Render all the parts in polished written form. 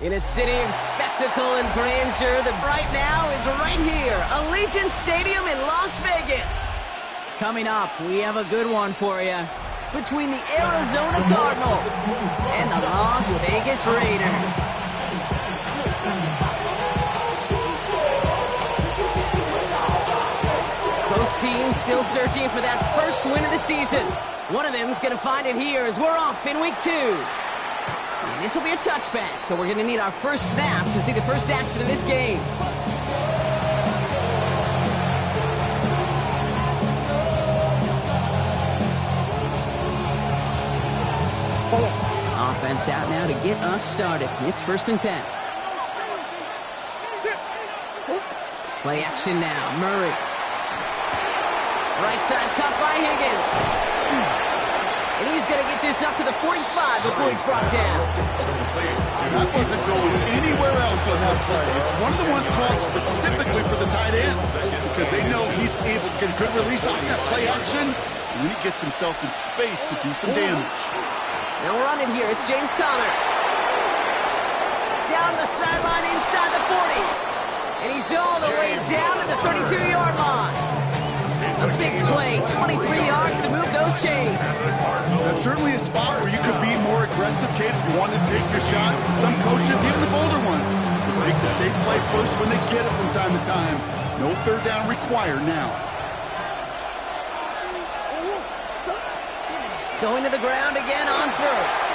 In a city of spectacle and grandeur that right now is right here, Allegiant Stadium in Las Vegas. Coming up, we have a good one for you. Between the Arizona Cardinals and the Las Vegas Raiders. Both teams still searching for that first win of the season. One of them is going to find it here as we're off in week 2. And this will be a touchback, so we're going to need our first snap to see the first action of this game. Offense out now to get us started. It's 1st and 10. Play action now. Murray. Right side cut by Higgins. And he's going to get this up to the 45 before he's brought down. That wasn't going anywhere else on that play. It's one of the ones called specifically for the tight end because they know he's able to get a good release off that play action, and then he gets himself in space to do some damage. They'll run it here. It's James Conner. Down the sideline inside the 40. And he's all the way down to the 32-yard line. A big play, 23 yards to move those chains. That's certainly a spot where you could be more aggressive, Kate, if you want to take your shots. And some coaches, even the bolder ones, will take the safe play first when they get it from time to time. No third down required now. Going to the ground again on first.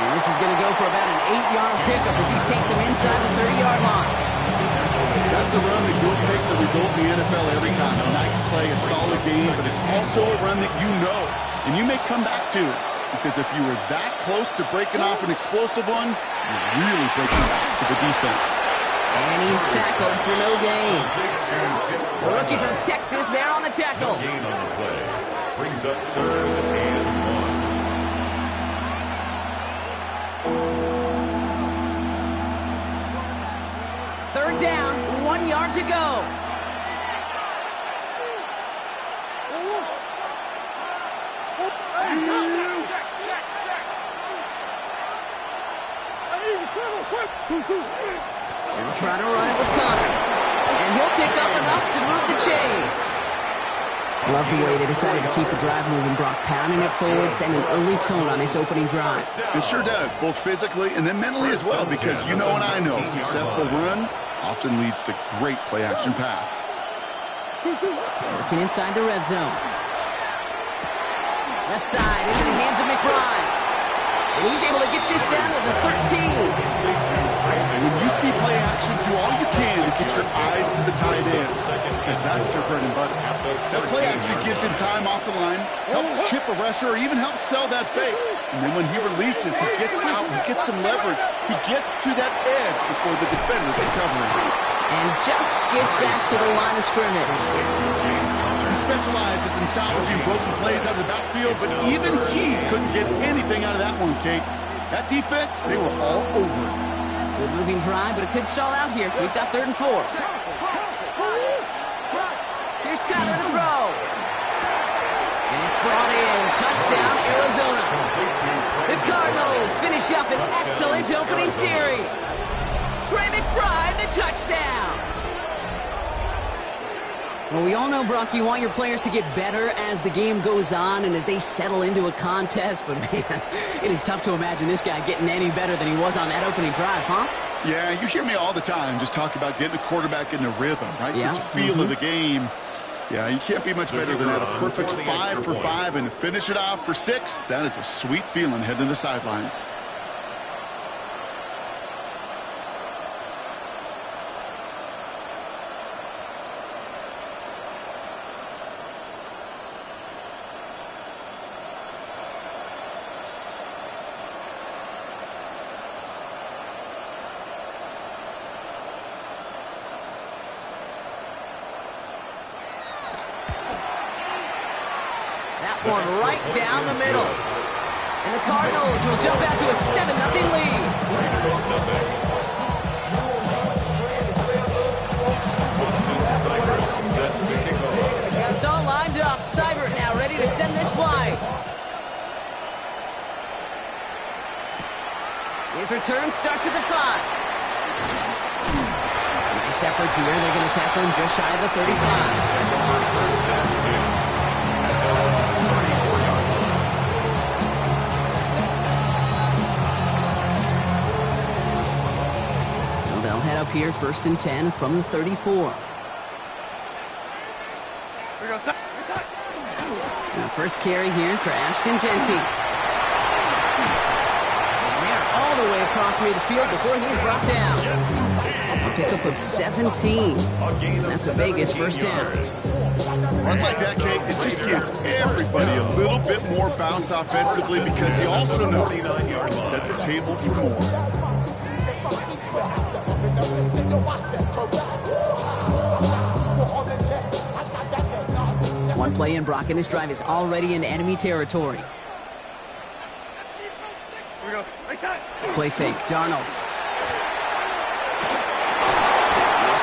And this is going to go for about an 8-yard pickup as he takes him inside the 30-yard line. That's a run that you'll take the result in the NFL every time. A nice play, a solid game, but it's also a run that you know, and you may come back to. Because if you were that close to breaking off an explosive one, you're really breaking backs of the defense. And he's tackled for no gain. The rookie from Texas there on the tackle. Gain on the play. Brings up 3rd and 1. 3rd down, 1 yard to go. They'll try to run it with Conner. And he'll pick up enough to move the chains. Love the way they decided to keep the drive moving, Brock, pounding it forward, sending an early tone on this opening drive. It sure does, both physically and then mentally as well, because you know and I know successful run often leads to great play-action pass. Working inside the red zone. Left side into the hands of McBride. And he's able to get this down to the 13. And when you see play action, do all you can to get your eyes to the tight end, because that's their bread and butter. That play action gives him time off the line, helps chip a rusher, or even helps sell that fake. And then when he releases, he gets out, he gets some leverage. He gets to that edge before the defender's recovering. And just gets back to the line of scrimmage. He specializes in salvaging broken plays out of the backfield, but even he couldn't get anything out of that one, Kate. That defense, they were all over it. Good moving drive, but it could stall out here. We've got 3rd and 4. Here's Conner to throw. And it's brought in. Touchdown, Arizona. The Cardinals finish up an excellent opening series. Trey McBride, the touchdown. Well, we all know, Brock, you want your players to get better as the game goes on and as they settle into a contest. But, man, it is tough to imagine this guy getting any better than he was on that opening drive, huh? Yeah, you hear me all the time just talk about getting a quarterback in a rhythm, right? Yeah. Just a feel of the game. Yeah, you can't be much better than that. A perfect 5 for 5 and finish it off for 6. That is a sweet feeling heading to the sidelines. One right down the middle. And the Cardinals will jump out to a 7-0 lead. It's all lined up. Seibert now ready to send this flight. His return starts at the 5. Nice effort here. They're going to tackle him just shy of the 35. Head up here, 1st and 10 from the 34. Now first carry here for Ashton Jeanty. And they're all the way across midfield before he's brought down. A pickup of 17. And that's a Vegas first down. Run like that, Kate, it just gives everybody a little bit more bounce offensively because you also know you can set the table for more. One play in, Brock, and his drive is already in enemy territory. Play fake, Darnold. This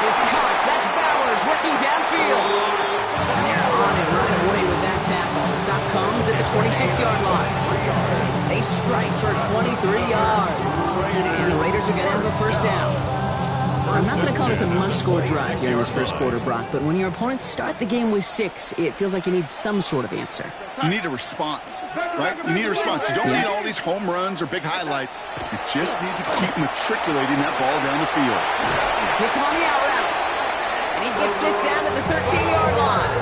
is Cox, that's Bowers working downfield. And they're on it right away with that tackle. The stop comes at the 26-yard line. They strike for 23 yards. And the Raiders are going to have a first down. I'm not going to call this a must-score drive here in this first quarter, Brock, but when your opponents start the game with 6, it feels like you need some sort of answer. You need a response, right? You need a response. You don't need all these home runs or big highlights. You just need to keep matriculating that ball down the field. Hits him on the out route. And he gets this down to the 13-yard line.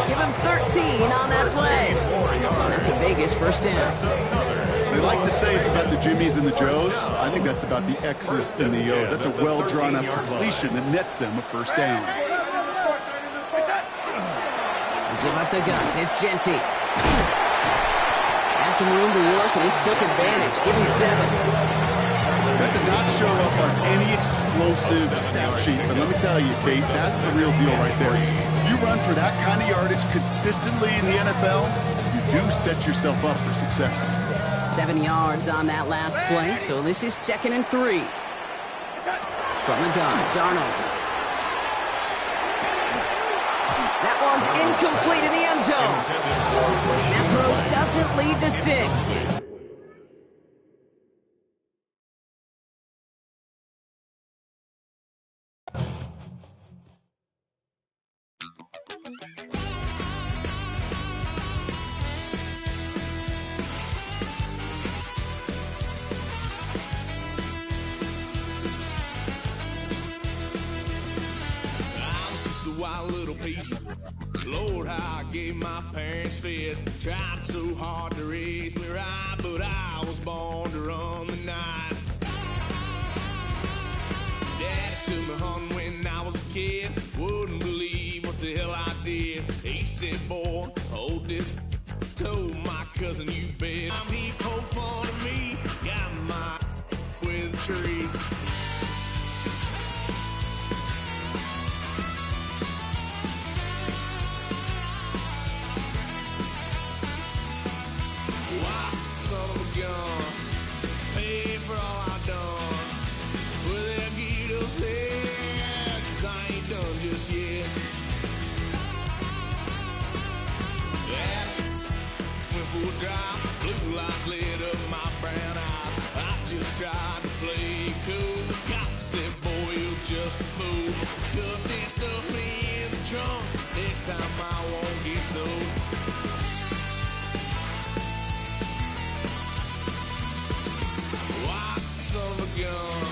Give him 13 on that play. And that's a Vegas first down. They like to say it's about the Jimmies and the Joes. I think that's about the X's and the O's. That's a well-drawn-up completion that nets them a first down. Give up the guns. It's Jeanty. Had some room to work, and he took advantage. Give him 7. That does not show up on any explosive stat sheet. But let me tell you, Kate, that's the real deal right there. You run for that kind of yardage consistently in the NFL, you do set yourself up for success. 7 yards on that last play, so this is 2nd and 3. From the gun, Darnold. That one's incomplete in the end zone. That throw doesn't lead to 6. Lord, how I gave my parents fits. Tried so hard to raise me right, but I was born to run the night. Daddy took me home when I was a kid. Wouldn't believe what the hell I did. He said, boy, hold this. Told my cousin, you bet. He poked fun of me. Got my with a tree. Blue lights lit up my brown eyes. I just tried to play cool. Cop said, boy, you're just a fool. Cuffed and stuffed me in the trunk. Next time I won't get sold. White son of a gun.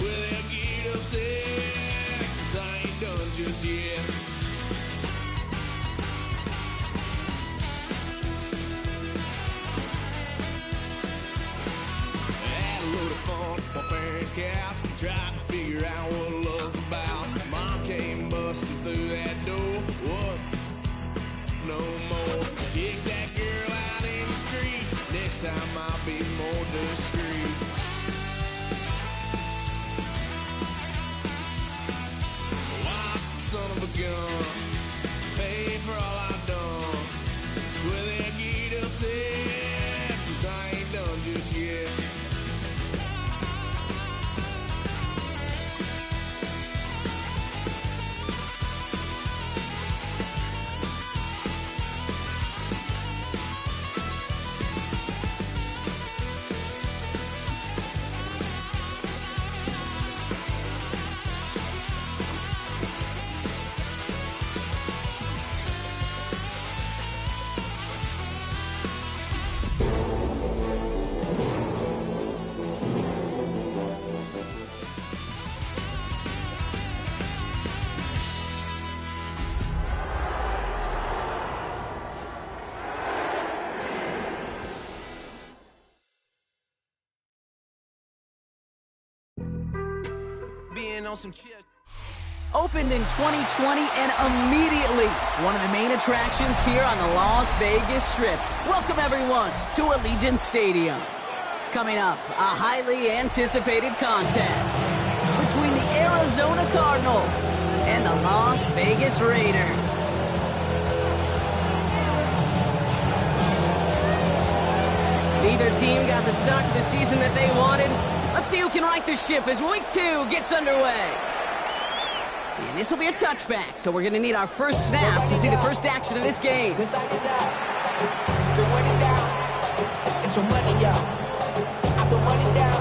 Well, they'll get upset, 'cause I ain't done just yet. My parents' couch, tried to figure out what love's about. Mom came busting through that door. What? No more. Kick that girl out in the street. Next time I'll be more discreet. White son of a gun, pay for all I've done. Well, they'll get upset, 'cause I ain't done just yet. on some chill. Opened in 2020 and immediately one of the main attractions here on the Las Vegas Strip. Welcome everyone to Allegiant Stadium. Coming up, a highly anticipated contest between the Arizona Cardinals and the Las Vegas Raiders. Neither team got the start to the season that they wanted. Let's see who can right the ship as Week 2 gets underway. And this will be a touchback, so we're going to need our first snap to see the first action of this game. This side is out. To run it down. Get your money out. I put money down.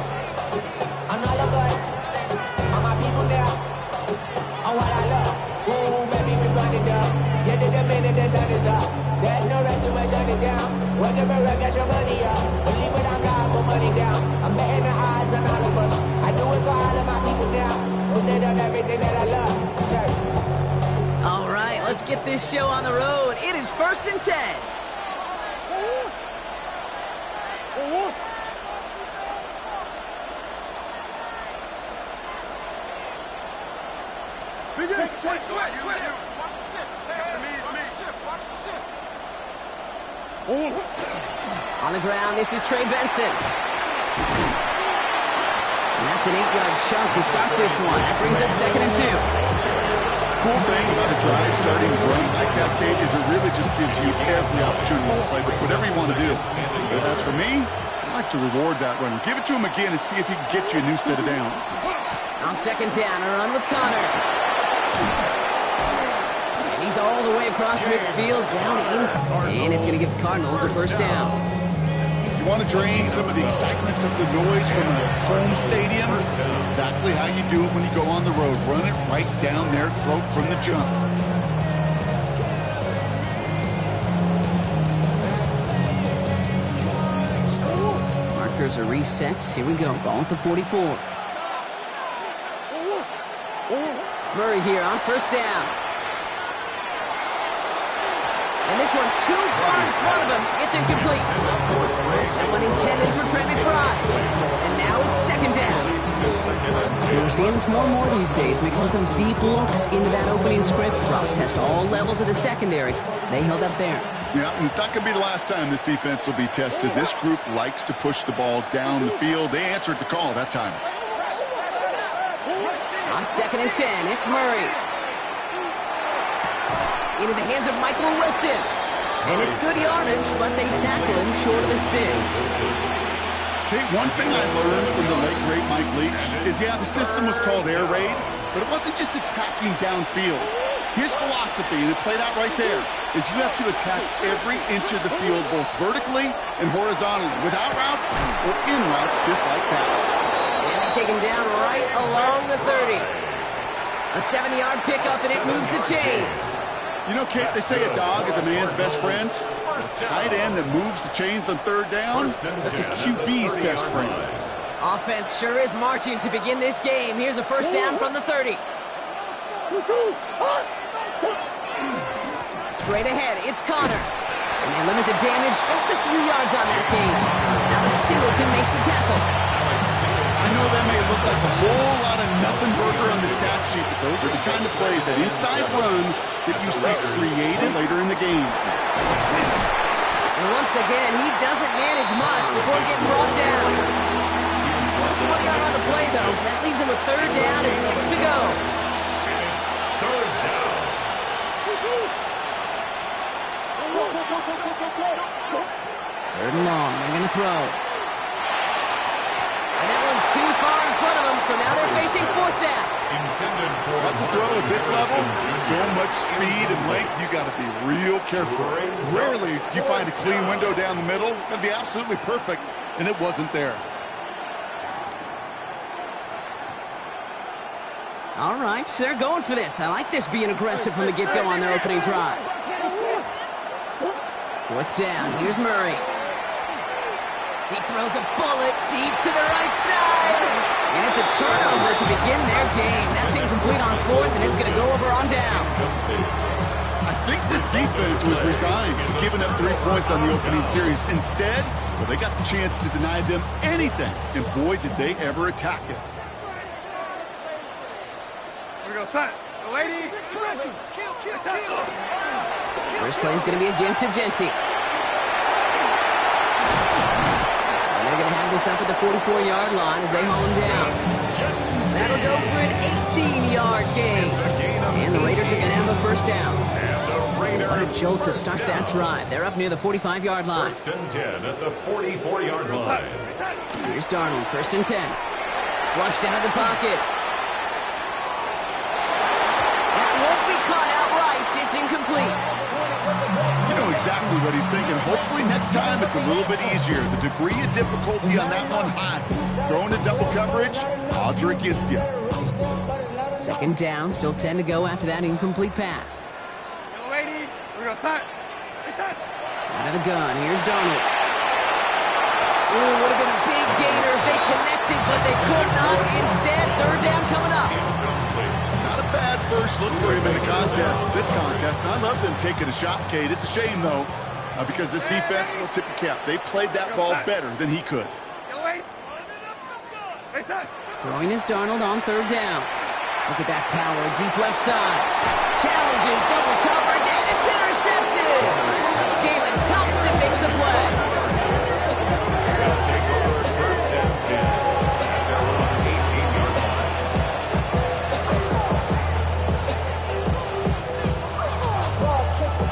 On all of us. On my people now. On what I love. Ooh, baby, we run it down. Get to the minute the sun is up. There's no rest to my shut it down. Whatever, get your money out. Believe what I got, put money down. I'm betting the odds on all of us. I do it for all of my people now. Who did on everything that I love. All right, let's get this show on the road. It is 1st and 10. On the ground, this is Trey Benson. And that's an 8-yard chunk to start this one. That brings up 2nd and 2. Cool thing about a drive starting run like that, Kate, is it really just gives you every opportunity to play whatever you want to do. But as for me, I like to reward that runner. Give it to him again and see if he can get you a new set of downs. On 2nd down, a run with Connor. And he's all the way across midfield, down inside. And it's going to give the Cardinals a first down. You want to drain some of the excitement, some of the noise from a home stadium? That's exactly how you do it when you go on the road. Run it right down their throat from the jump. Markers are reset. Here we go. Ball at the 44. Murray here on 1st down. And this one too far in front of him. It's incomplete. That one intended for Trey McBride. And now it's 2nd down. We're seeing this more and more these days, mixing some deep looks into that opening script. Route test all levels of the secondary. They held up there. Yeah, and it's not going to be the last time this defense will be tested. This group likes to push the ball down the field. They answered the call that time. On 2nd and 10, it's Murray. Into the hands of Michael Wilson. And it's good yardage, but they tackle him short of the sticks. Okay, one thing I learned from the late, great Mike Leach is, yeah, the system was called air raid, but it wasn't just attacking downfield. His philosophy, and it played out right there, is you have to attack every inch of the field, both vertically and horizontally, without routes or in routes just like that. And they take him down right along the 30. A 70-yard pickup, and it moves the chains. You know, Kate, they say a dog is a man's best friend. A tight end that moves the chains on 3rd down, that's a QB's best friend. Offense sure is marching to begin this game. Here's a first down from the 30. Straight ahead, it's Connor. And they limit the damage just a few yards on that game. Alex Singleton makes the tackle. I know that may look like a whole lot of nothing burger on the stat sheet, but those are the kind of plays, that inside run, that you see created later in the game. And once again, he doesn't manage much before getting brought down. Just 1 yard on the play, though. That leaves him with 3rd down and 6 to go. It's 3rd down. 3rd and long. They're going to throw. And that one's too far in front of them, so now they're facing 4th down. That's a throw at this level. So much speed and length, you got to be real careful. Rarely do you find a clean window down the middle. It'd be absolutely perfect, and it wasn't there. All right, so they're going for this. I like this being aggressive from the get-go on their opening drive. 4th down. Here's Murray. He throws a bullet deep to the right side. And it's a turnover to begin their game. That's incomplete on 4th, and it's going to go over on down. I think this defense was resigned to giving up 3 points on the opening series. Instead, well, they got the chance to deny them anything. And boy, did they ever attack it. First play is going to be a give to Genty. And they're going to have this up at the 44-yard line as they haul him down. That'll go for an 18-yard gain. And the Raiders are going to have a first down. What a jolt to start that drive. They're up near the 45-yard line. First and 10 at the 44-yard line. Here's Darnold, first and 10. Flushed out of the pocket. That won't be caught outright. It's incomplete. You know exactly what he's thinking. Hopefully next time it's a little bit easier. The degree of difficulty on that one high. Throwing to double coverage, odds are against you. Second down, still 10 to go after that incomplete pass. Out of the gun, here's Darnold. Ooh, would have been a big gainer if they connected, but they could not. Instead, third down coming up. Not a bad first look for him in the this contest. And I love them taking a shot, Kate. It's a shame, though, because this defense will tip your cap. They played that ball better than he could. Throwing is Darnold on third down. Look at that power, deep left side. Challenges, double coverage, and it's intercepted. Jalen Thompson makes the play. They'll take over first and 10 at their own 18-yard line.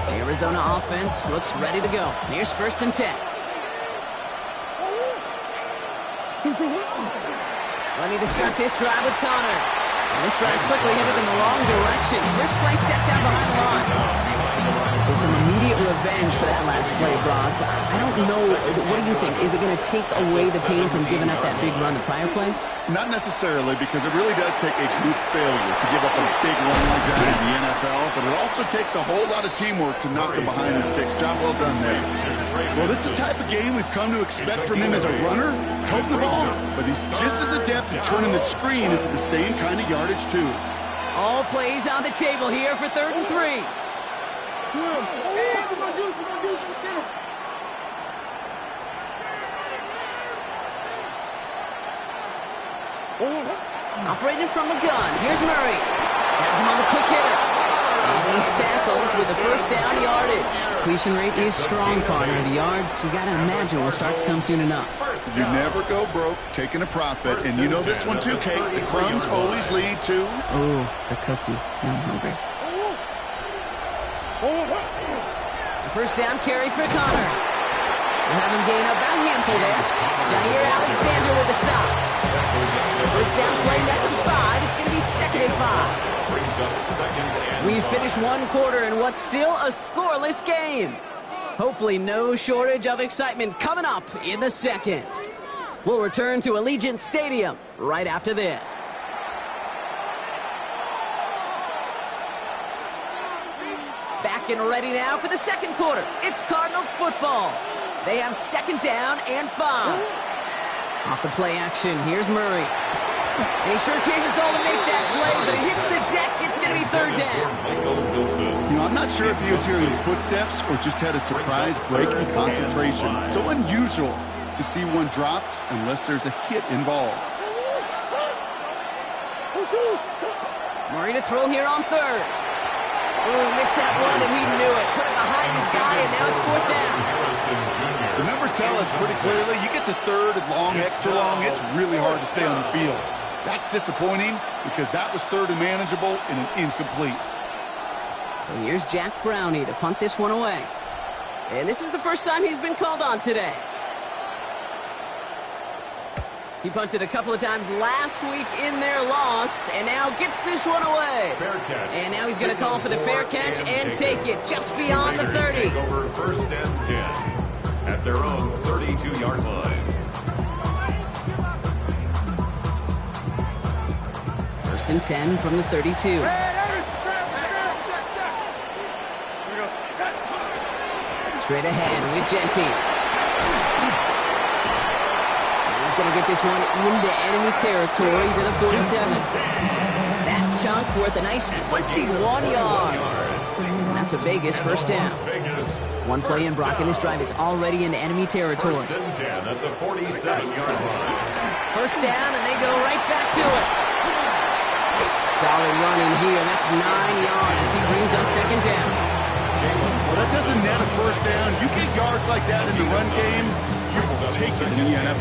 The Arizona offense looks ready to go. Here's first and 10. Ready to start this drive with Connor. And this drive's quickly headed in the wrong direction. First play set down behind the line. So some immediate revenge for that last play, Brock. I don't know. What do you think? Is it going to take away the pain from giving up that big run the prior play? Not necessarily, because it really does take a group failure to give up a big run like that in the NFL, but it also takes a whole lot of teamwork to knock him behind the sticks. Job well done there. Well, this is the type of game we've come to expect from him as a runner, toting the ball, but he's just as adept at turning the screen into the same kind of yardage, too. All plays on the table here for 3rd and 3. Operating from the gun, here's Murray. Has him on the quick hitter. And he's tackled with a first down yardage. Completion rate is strong, Connor. The yards, you got to imagine, will start to come soon enough. You never go broke taking a profit. And you know this one too, Kate. The crumbs always lead to... Oh, the cookie. Now I'm hungry. The first down carry for Connor. We'll have him gain about a handful there. Jair Alexander with a stop. First down play, that's a 5. It's going to be 2nd and 5. We finished one quarter in what's still a scoreless game. Hopefully no shortage of excitement coming up in the second. We'll return to Allegiant Stadium right after this. Back and ready now for the second quarter. It's Cardinals football. They have 2nd down and 5. Off the play action, here's Murray. And he sure gave us all to make that play, but it hits the deck. It's going to be 3rd down. You know, I'm not sure if he was hearing footsteps or just had a surprise break in concentration. So unusual to see one dropped unless there's a hit involved. Murray to throw here on 3rd. Oh, missed that one, and he knew it. Put it behind his guy, and now it's 4th down. The numbers tell us pretty clearly, you get to 3rd and long, extra long, it's really hard to stay on the field. That's disappointing because that was 3rd and manageable and an incomplete. So here's Jack Brownie to punt this one away. And this is the first time he's been called on today. He punted a couple of times last week in their loss, and now gets this one away. And now he's going to call for the fair catch and take it just beyond the 30. Take over 1st and 10 at their own 32-yard line. 1st and 10 from the 32. Straight ahead with Genty. Going to get this one into enemy territory to the 47. That chunk worth a nice 21 yards. And that's a Vegas first down. One play in, Brock, and this drive is already into enemy territory. 1st and 10 at the 47-yard line. First down, and they go right back to it. Solid running here. That's 9 yards as he brings up second down. Well, that doesn't net a first down. You get yards like that in the run game, you will take it in the NFL.